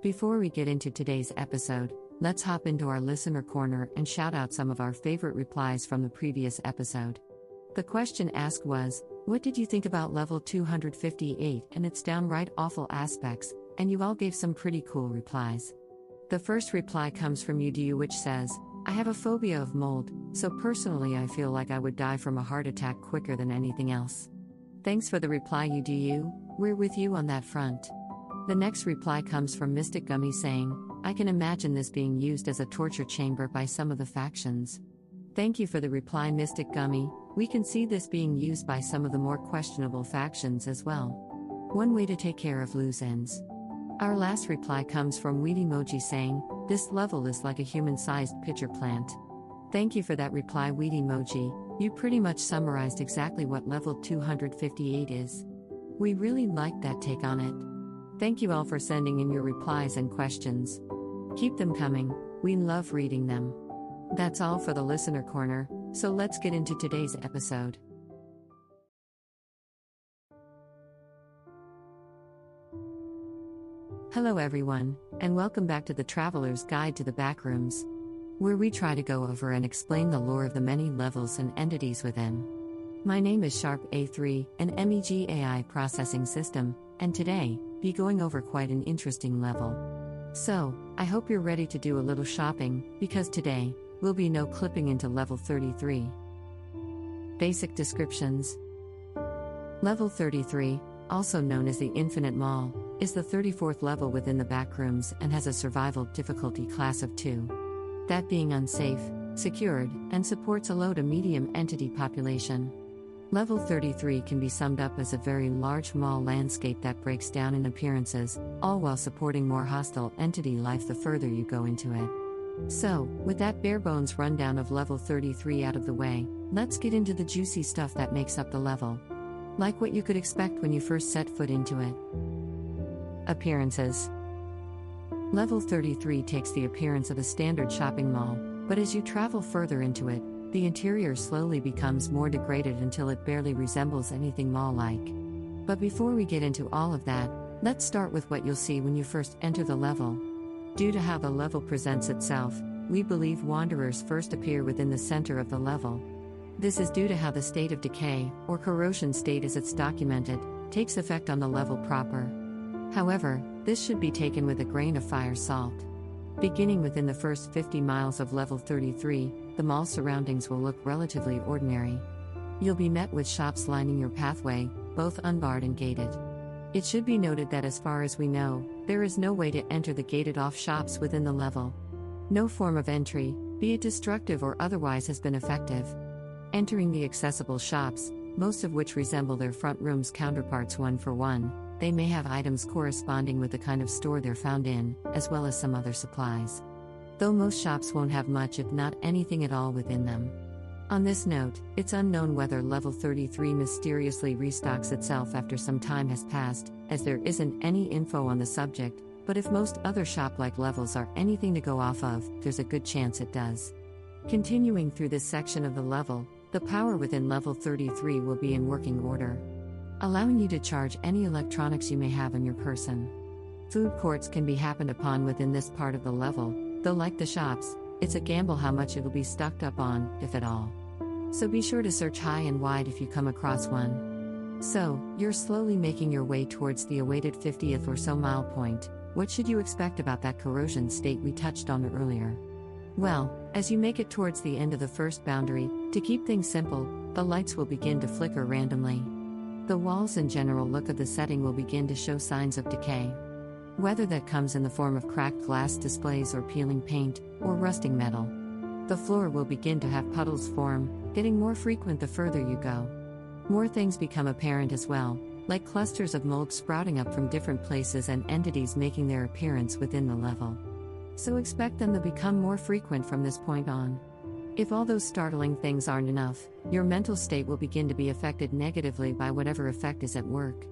Before we get into today's episode, let's hop into our listener corner and shout out some of our favorite replies from the previous episode. The question asked was, what did you think about level 258 and its downright awful aspects? And you all gave some pretty cool replies. The first reply comes from UDU, which says, I have a phobia of mold, so personally I feel like I would die from a heart attack quicker than anything else. Thanks for the reply, UDU, we're with you on that front. The next reply comes from Mystic Gummy saying, I can imagine this being used as a torture chamber by some of the factions. Thank you for the reply, Mystic Gummy. We can see this being used by some of the more questionable factions as well. One way to take care of loose ends. Our last reply comes from Weediemoji saying, this level is like a human-sized pitcher plant. Thank you for that reply, Weediemoji. You pretty much summarized exactly what level 258 is. We really liked that take on it. Thank you all for sending in your replies and questions. Keep them coming, we love reading them. That's all for the listener corner, so let's get into today's episode. Hello everyone, and welcome back to the Traveler's Guide to the Backrooms, where we try to go over and explain the lore of the many levels and entities within. My name is Sharp A3, an MEG AI processing system, and today, be going over quite an interesting level. So, I hope you're ready to do a little shopping, because today, will be no clipping into level 33. Basic descriptions. Level 33, also known as the Infinite Mall, is the 34th level within the Backrooms and has a survival difficulty class of 2. That being unsafe, secured, and supports a low to medium entity population. Level 33 can be summed up as a very large mall landscape that breaks down in appearances, all while supporting more hostile entity life the further you go into it. So, with that bare-bones rundown of level 33 out of the way, let's get into the juicy stuff that makes up the level. Like what you could expect when you first set foot into it. Appearances. Level 33 takes the appearance of a standard shopping mall, but as you travel further into it, the interior slowly becomes more degraded until it barely resembles anything mall-like. But before we get into all of that, let's start with what you'll see when you first enter the level. Due to how the level presents itself, we believe wanderers first appear within the center of the level. This is due to how the state of decay, or corrosion state as it's documented, takes effect on the level proper. However, this should be taken with a grain of fire salt. Beginning within the first 50 miles of level 33, the mall surroundings will look relatively ordinary. You'll be met with shops lining your pathway, both unbarred and gated. It should be noted that as far as we know, there is no way to enter the gated-off shops within the level. No form of entry, be it destructive or otherwise, has been effective. Entering the accessible shops, most of which resemble their front rooms' counterparts one for one, they may have items corresponding with the kind of store they're found in, as well as some other supplies. Though most shops won't have much, if not anything at all, within them. On this note, it's unknown whether level 33 mysteriously restocks itself after some time has passed, as there isn't any info on the subject, but if most other shop-like levels are anything to go off of, there's a good chance it does. Continuing through this section of the level, the power within level 33 will be in working order, allowing you to charge any electronics you may have on your person. Food courts can be happened upon within this part of the level, though like the shops, it's a gamble how much it'll be stocked up on, if at all. So be sure to search high and wide if you come across one. So, you're slowly making your way towards the awaited 50th or so mile point. What should you expect about that corrosion state we touched on earlier? Well, as you make it towards the end of the first boundary, to keep things simple, the lights will begin to flicker randomly. The walls and general look of the setting will begin to show signs of decay. Whether that comes in the form of cracked glass displays or peeling paint, or rusting metal. The floor will begin to have puddles form, getting more frequent the further you go. More things become apparent as well, like clusters of mold sprouting up from different places and entities making their appearance within the level. So expect them to become more frequent from this point on. If all those startling things aren't enough, your mental state will begin to be affected negatively by whatever effect is at work.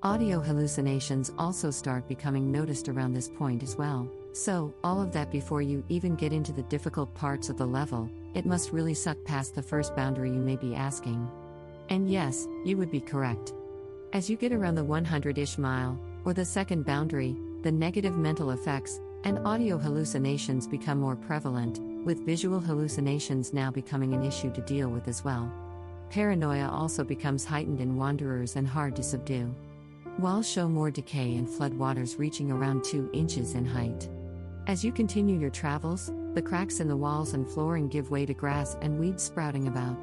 Audio hallucinations also start becoming noticed around this point as well. So, all of that before you even get into the difficult parts of the level, it must really suck past the first boundary, you may be asking. And yes, you would be correct. As you get around the 100-ish mile, or the second boundary, the negative mental effects and audio hallucinations become more prevalent, with visual hallucinations now becoming an issue to deal with as well. Paranoia also becomes heightened in wanderers and hard to subdue. Walls show more decay and floodwaters reaching around 2 inches in height. As you continue your travels, the cracks in the walls and flooring give way to grass and weeds sprouting about.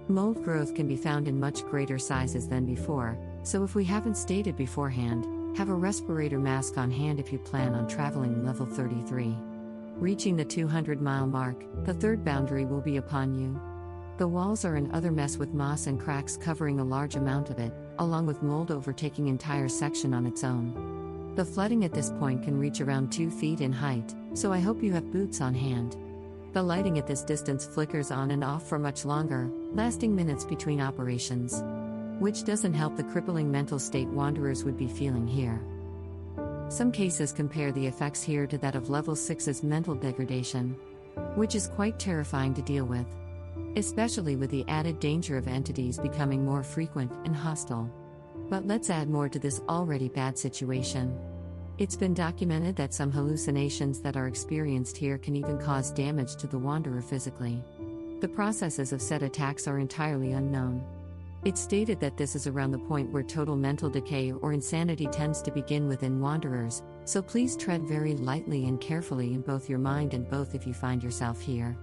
Mold growth can be found in much greater sizes than before, so if we haven't stated beforehand, have a respirator mask on hand if you plan on traveling level 33. Reaching the 200-mile mark, the third boundary will be upon you. The walls are in utter mess with moss and cracks covering a large amount of it, along with mold overtaking entire section on its own. The flooding at this point can reach around 2 feet in height, so I hope you have boots on hand. The lighting at this distance flickers on and off for much longer, lasting minutes between operations. Which doesn't help the crippling mental state wanderers would be feeling here. Some cases compare the effects here to that of level 6's mental degradation, which is quite terrifying to deal with, especially with the added danger of entities becoming more frequent and hostile. But let's add more to this already bad situation. It's been documented that some hallucinations that are experienced here can even cause damage to the wanderer physically. The processes of said attacks are entirely unknown. It's stated that this is around the point where total mental decay or insanity tends to begin within wanderers, so please tread very lightly and carefully in both your mind and both if you find yourself here.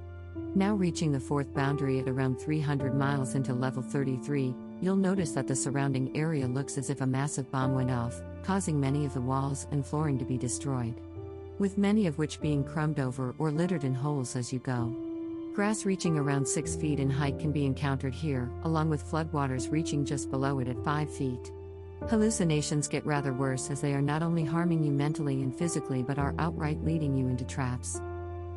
Now reaching the fourth boundary at around 300 miles into level 33, you'll notice that the surrounding area looks as if a massive bomb went off, causing many of the walls and flooring to be destroyed, with many of which being crumbed over or littered in holes as you go. Grass reaching around 6 feet in height can be encountered here, along with floodwaters reaching just below it at 5 feet. Hallucinations get rather worse as they are not only harming you mentally and physically but are outright leading you into traps.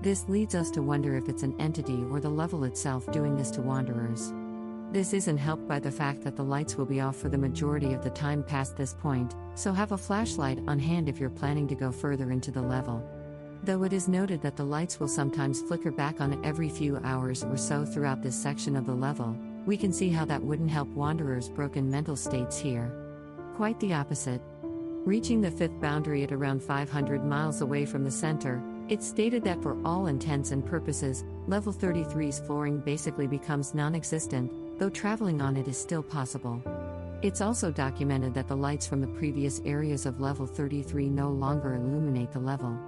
This leads us to wonder if it's an entity or the level itself doing this to wanderers. This isn't helped by the fact that the lights will be off for the majority of the time past this point, so have a flashlight on hand if you're planning to go further into the level. Though it is noted that the lights will sometimes flicker back on every few hours or so throughout this section of the level, we can see how that wouldn't help wanderers' broken mental states here. Quite the opposite. Reaching the fifth boundary at around 500 miles away from the center, it's stated that for all intents and purposes, level 33's flooring basically becomes non-existent, though traveling on it is still possible. It's also documented that the lights from the previous areas of level 33 no longer illuminate the level,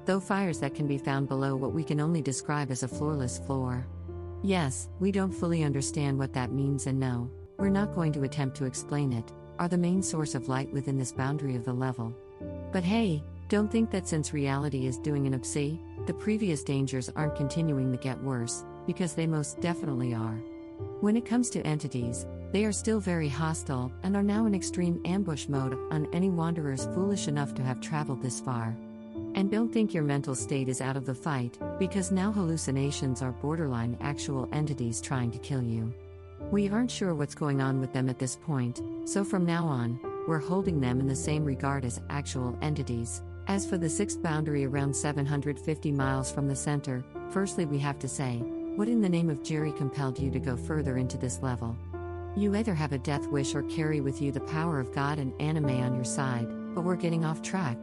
though fires that can be found below what we can only describe as a floorless floor. Yes, we don't fully understand what that means, and no, we're not going to attempt to explain it, are the main source of light within this boundary of the level. But hey, don't think that since reality is doing an upsie, the previous dangers aren't continuing to get worse, because they most definitely are. When it comes to entities, they are still very hostile and are now in extreme ambush mode on any wanderers foolish enough to have traveled this far. And don't think your mental state is out of the fight, because now hallucinations are borderline actual entities trying to kill you. We aren't sure what's going on with them at this point, so from now on, we're holding them in the same regard as actual entities. As for the sixth boundary around 750 miles from the center, firstly we have to say, what in the name of Jerry compelled you to go further into this level? You either have a death wish or carry with you the power of God and anime on your side, but we're getting off track.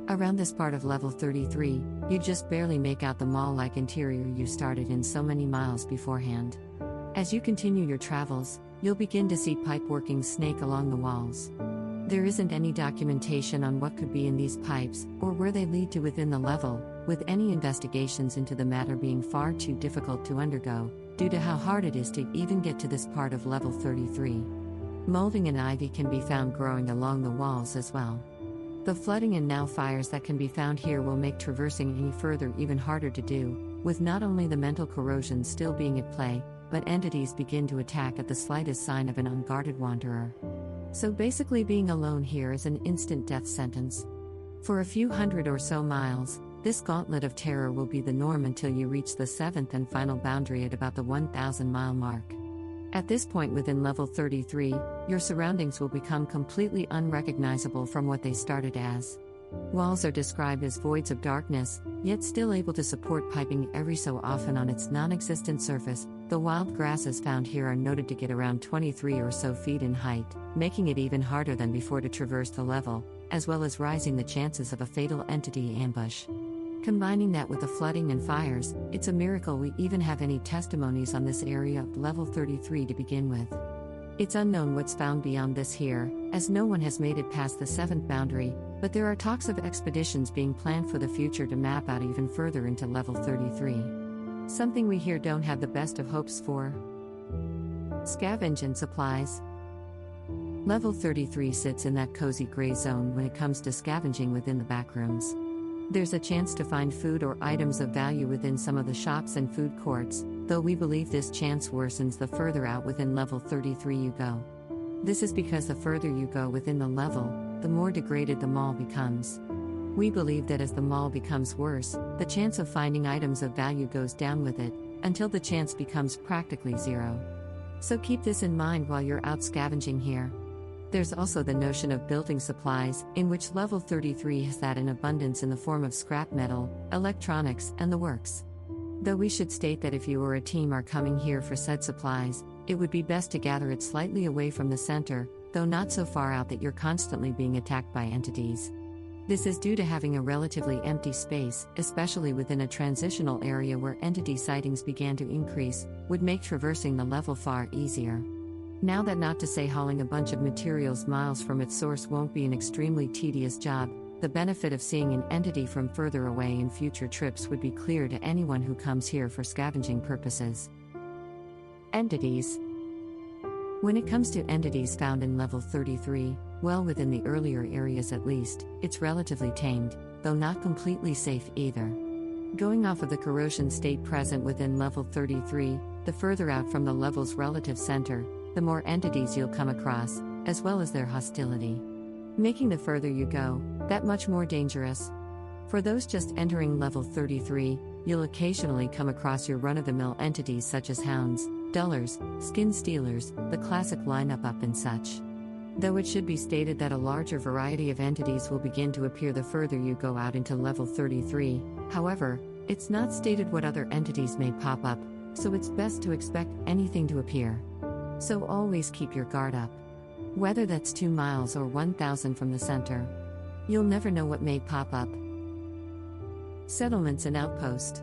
Around this part of level 33, you just barely make out the mall-like interior you started in so many miles beforehand. As you continue your travels, you'll begin to see pipe workings snake along the walls. There isn't any documentation on what could be in these pipes, or where they lead to within the level, with any investigations into the matter being far too difficult to undergo, due to how hard it is to even get to this part of level 33. Molding and ivy can be found growing along the walls as well. The flooding and now fires that can be found here will make traversing any further even harder to do, with not only the mental corrosion still being at play, but entities begin to attack at the slightest sign of an unguarded wanderer. So basically being alone here is an instant death sentence. For a few hundred or so miles, this gauntlet of terror will be the norm until you reach the seventh and final boundary at about the 1,000-mile mark. At this point within level 33, your surroundings will become completely unrecognizable from what they started as. Walls are described as voids of darkness, yet still able to support piping every so often on its non-existent surface, The wild grasses found here are noted to get around 23 or so feet in height, making it even harder than before to traverse the level, as well as rising the chances of a fatal entity ambush. Combining that with the flooding and fires, it's a miracle we even have any testimonies on this area of level 33 to begin with. It's unknown what's found beyond this here, as no one has made it past the 7th boundary, but there are talks of expeditions being planned for the future to map out even further into level 33. Something we here don't have the best of hopes for. Scavenge and supplies. Level 33 sits in that cozy gray zone when it comes to scavenging within the backrooms. There's a chance to find food or items of value within some of the shops and food courts, though we believe this chance worsens the further out within level 33 you go. This is because the further you go within the level, the more degraded the mall becomes. We believe that as the mall becomes worse, the chance of finding items of value goes down with it, until the chance becomes practically zero. So keep this in mind while you're out scavenging here. There's also the notion of building supplies, in which level 33 has that in abundance in the form of scrap metal, electronics, and the works. Though we should state that if you or a team are coming here for said supplies, it would be best to gather it slightly away from the center, though not so far out that you're constantly being attacked by entities. This is due to having a relatively empty space, especially within a transitional area where entity sightings began to increase, would make traversing the level far easier. Now that not to say hauling a bunch of materials miles from its source won't be an extremely tedious job, the benefit of seeing an entity from further away in future trips would be clear to anyone who comes here for scavenging purposes. Entities. When it comes to entities found in level 33, well within the earlier areas at least, it's relatively tamed, though not completely safe either. Going off of the corrosion state present within level 33, the further out from the level's relative center, the more entities you'll come across, as well as their hostility. Making the further you go, that much more dangerous. For those just entering level 33, you'll occasionally come across your run-of-the-mill entities such as hounds, dullers, skin stealers, the classic lineup up and such. Though it should be stated that a larger variety of entities will begin to appear the further you go out into level 33, however, it's not stated what other entities may pop up, so it's best to expect anything to appear. So always keep your guard up. Whether that's 2 miles or 1,000 from the center. You'll never know what may pop up. Settlements and outposts.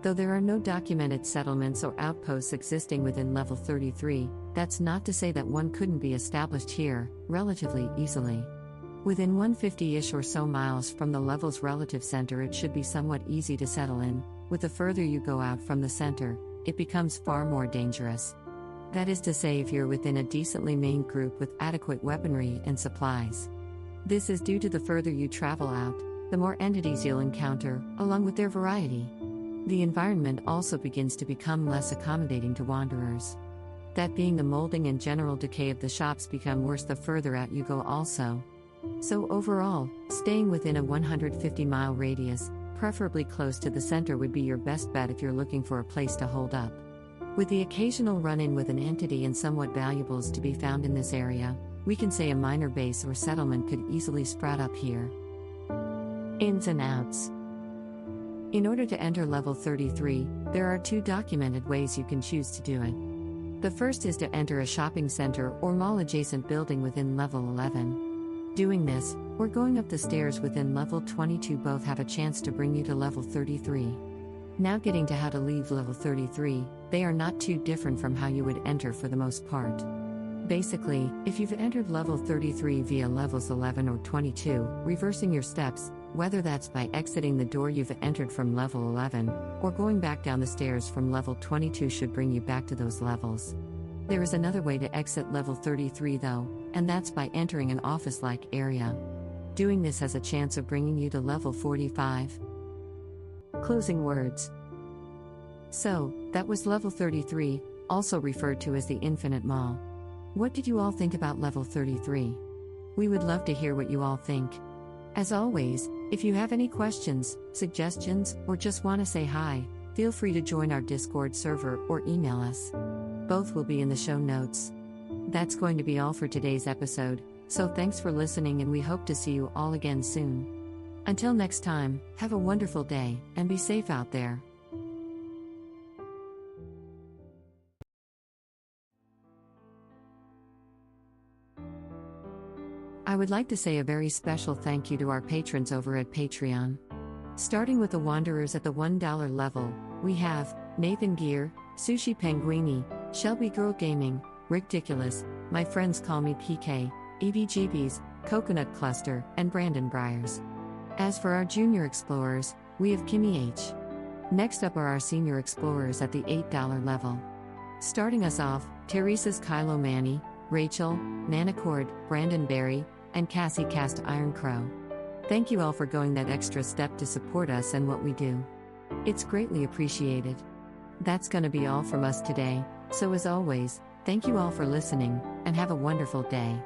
Though there are no documented settlements or outposts existing within level 33, that's not to say that one couldn't be established here, relatively easily. Within 150-ish or so miles from the level's relative center it should be somewhat easy to settle in, with the further you go out from the center, it becomes far more dangerous. That is to say if you're within a decently manned group with adequate weaponry and supplies. This is due to the further you travel out, the more entities you'll encounter, along with their variety. The environment also begins to become less accommodating to wanderers. That being the molding and general decay of the shops become worse the further out you go also. So overall, staying within a 150-mile radius, preferably close to the center would be your best bet if you're looking for a place to hold up. With the occasional run-in with an entity and somewhat valuables to be found in this area, we can say a minor base or settlement could easily sprout up here. Ins and outs. In order to enter level 33, there are 2 documented ways you can choose to do it. The first is to enter a shopping center or mall adjacent building within level 11. Doing this, or going up the stairs within level 22 both have a chance to bring you to level 33. Now getting to how to leave level 33, they are not too different from how you would enter for the most part. Basically, if you've entered level 33 via levels 11 or 22, reversing your steps, whether that's by exiting the door you've entered from level 11, or going back down the stairs from level 22 should bring you back to those levels. There is another way to exit level 33 though, and that's by entering an office-like area. Doing this has a chance of bringing you to level 45. Closing words. So, that was level 33, also referred to as the Infinite Mall. What did you all think about level 33? We would love to hear what you all think. As always, if you have any questions, suggestions, or just want to say hi, feel free to join our Discord server or email us. Both will be in the show notes. That's going to be all for today's episode, so thanks for listening and we hope to see you all again soon. Until next time, have a wonderful day, and be safe out there. would like to say a very special thank you to our patrons over at Patreon. Starting with the Wanderers at the $1 level, we have Nathan Gear, Sushi Penguini, Shelby Girl Gaming, Ridiculous, My Friends Call Me PK, EVGBs, Coconut Cluster, and Brandon Briers. As for our Junior Explorers, we have Kimmy H. Next up are our Senior Explorers at the $8 level. Starting us off, Teresa's Kylo Manny, Rachel, Nanacord, Brandon Berry, and Cassie Cast Iron Crow. Thank you all for going that extra step to support us and what we do. It's greatly appreciated. That's gonna be all from us today, so as always, thank you all for listening, and have a wonderful day.